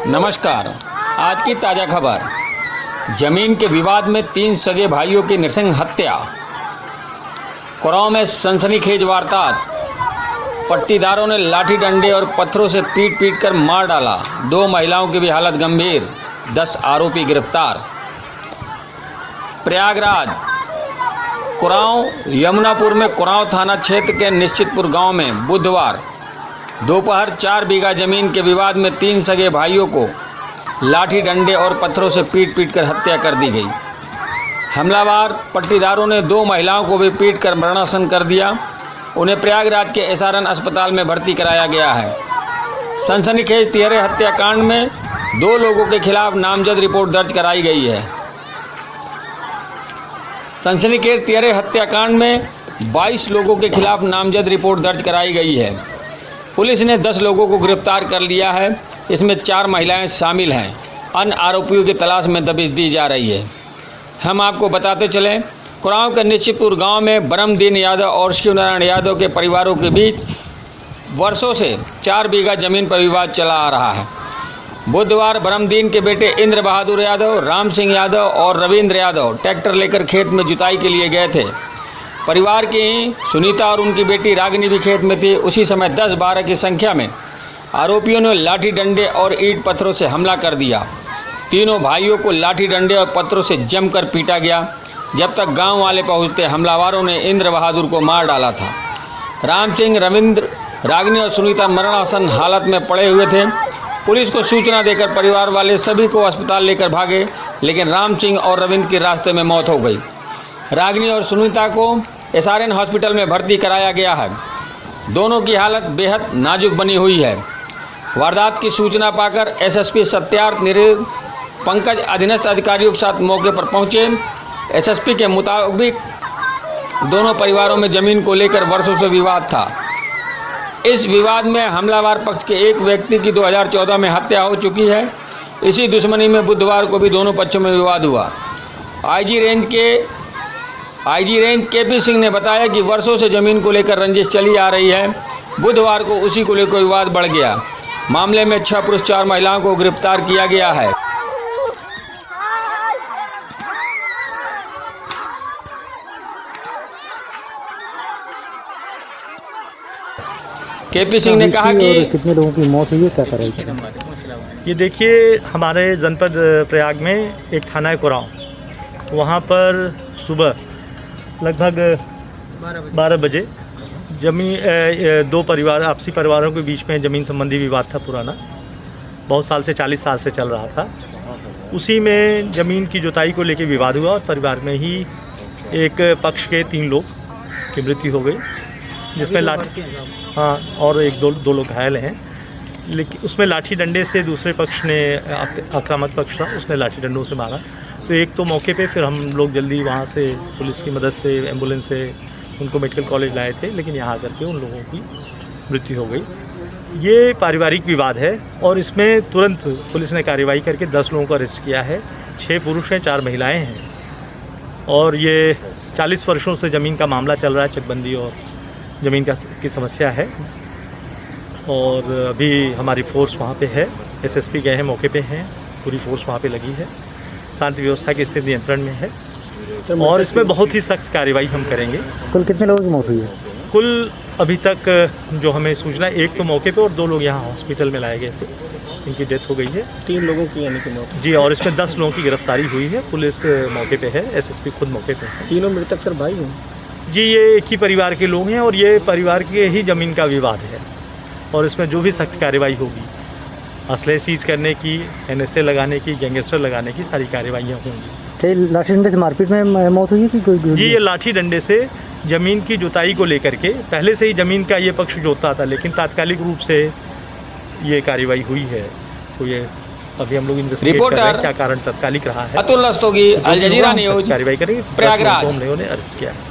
नमस्कार। आज की ताज़ा खबर, जमीन के विवाद में 3 सगे भाइयों की नृशंस हत्या। कुराओं में सनसनीखेज वारदात, पट्टीदारों ने लाठी डंडे और पत्थरों से पीट पीट कर मार डाला। 2 महिलाओं की भी हालत गंभीर, 10 आरोपी गिरफ्तार। प्रयागराज, कुराओं यमुनापुर में कुराओं थाना क्षेत्र के निश्चितपुर गांव में बुधवार दोपहर 4 बीघा जमीन के विवाद में 3 सगे भाइयों को लाठी डंडे और पत्थरों से पीट पीट कर हत्या कर दी गई। हमलावर पट्टीदारों ने 2 महिलाओं को भी पीट कर मरणासन कर दिया। उन्हें प्रयागराज के एसआरएन अस्पताल में भर्ती कराया गया है। सनसनीखेज तिहरे हत्याकांड में 2 लोगों के खिलाफ नामजद रिपोर्ट दर्ज कराई गई है। सनसनीखेज तिहरे हत्याकांड में 22 लोगों के खिलाफ नामजद रिपोर्ट दर्ज कराई गई है। पुलिस ने 10 लोगों को गिरफ्तार कर लिया है। इसमें 4 महिलाएं शामिल हैं। अन्य आरोपियों की तलाश में दबिश दी जा रही है। हम आपको बताते चलें, कुराओं के निश्चितपुर गांव में ब्रह्मदीन यादव और शिवनारायण यादव के परिवारों के बीच वर्षों से 4 बीघा जमीन पर विवाद चला आ रहा है। बुधवार ब्रह्मदीन के बेटे इंद्र बहादुर यादव, राम सिंह यादव और रविंद्र यादव ट्रैक्टर लेकर खेत में जुताई के लिए गए थे। परिवार की सुनीता और उनकी बेटी रागिनी भी खेत में थी। उसी समय 10-12 की संख्या में आरोपियों ने लाठी डंडे और ईंट पत्थरों से हमला कर दिया। तीनों भाइयों को लाठी डंडे और पत्थरों से जमकर पीटा गया। जब तक गांव वाले पहुंचते, हमलावरों ने इंद्र बहादुर को मार डाला था। राम सिंह, रविंद्र, रागिनी और सुनीता मरणासन हालत में पड़े हुए थे। पुलिस को सूचना देकर परिवार वाले सभी को अस्पताल लेकर भागे, लेकिन राम सिंह और रविंद्र की रास्ते में मौत हो गई। रागिनी और सुनीता को एसआरएन हॉस्पिटल में भर्ती कराया गया है। दोनों की हालत बेहद नाजुक बनी हुई है। वारदात की सूचना पाकर एसएसपी सत्यार्थ निरीक्षक पंकज अधीनस्थ अधिकारियों के साथ मौके पर पहुंचे। एसएसपी के मुताबिक दोनों परिवारों में जमीन को लेकर वर्षों से विवाद था। इस विवाद में हमलावर पक्ष के एक व्यक्ति की 2014 में हत्या हो चुकी है। इसी दुश्मनी में बुधवार को भी दोनों पक्षों में विवाद हुआ। आईजी रेंज केपी सिंह ने बताया कि वर्षों से जमीन को लेकर रंजिश चली आ रही है। बुधवार को उसी को लेकर विवाद बढ़ गया। मामले में 6 पुरुष 4 महिलाओं को गिरफ्तार किया गया है। केपी सिंह ने कहा कि कितने लोगों की मौत हुई है, क्या करेंगे? ये देखिए, हमारे जनपद प्रयाग में एक थाना है कुराओं, वहाँ पर सुबह लगभग 12 बजे जमीन 2 परिवार आपसी परिवारों के बीच में ज़मीन संबंधी विवाद था पुराना, बहुत साल से 40 साल से चल रहा था। उसी में ज़मीन की जुताई को लेकर विवाद हुआ और परिवार में ही एक पक्ष के 3 लोग की मृत्यु हो गई, जिसमें और 1-2 लोग घायल हैं। लेकिन उसमें लाठी डंडे से दूसरे पक्ष ने, आक्रामक पक्ष था, उसने लाठी डंडों से मारा। तो एक तो मौके पे फिर हम लोग जल्दी वहाँ से पुलिस की मदद से, एम्बुलेंस से उनको मेडिकल कॉलेज लाए थे, लेकिन यहाँ आकर के उन लोगों की मृत्यु हो गई। ये पारिवारिक विवाद है और इसमें तुरंत पुलिस ने कार्रवाई करके 10 लोगों को अरेस्ट किया है। 6 पुरुष हैं, 4 महिलाएं हैं और ये 40 वर्षों से ज़मीन का मामला चल रहा है। चकबंदी और ज़मीन की समस्या है और अभी हमारी फोर्स वहाँ पे है। एसएसपी गए हैं, मौके पे हैं, पूरी फोर्स वहाँ पे लगी है। शांति व्यवस्था की स्थिति नियंत्रण में है और इसमें बहुत ही सख्त कार्रवाई हम करेंगे। कुल कितने लोगों की मौत हुई है? कुल अभी तक जो हमें सूचना, एक तो मौके पे और 2 लोग यहाँ हॉस्पिटल में लाए गए थे, इनकी डेथ हो गई है। 3 लोगों की यानी कि मौत जी, और इसमें 10 लोगों की गिरफ्तारी हुई है। पुलिस मौके पे है, एसएसपी खुद मौके पे है। तीनों मृतक सर भाई हैं? जी, ये एक ही परिवार के लोग हैं और ये परिवार के ही ज़मीन का विवाद है और इसमें जो भी सख्त कार्रवाई होगी, असले सीज करने की, एनएसए लगाने की, गैंगस्टर लगाने की सारी कार्रवाइयाँ होंगी। लाठी डंडे से मारपीट में मौत हुई है कि कोई? जी, ये लाठी डंडे से ज़मीन की जुताई को लेकर के, पहले से ही ज़मीन का ये पक्ष जोतता था, लेकिन तात्कालिक रूप से ये कार्रवाई हुई है। तो ये अभी हम लोग इन्वेस्टिगेट कर रहे हैं क्या कारण तात्कालिक रहा है। अतुल रस्तोगी, अल जजीरा न्यूज़, कार्रवाई करेंगे। प्रयागराज। हम लोगों ने अरेस्ट किया है।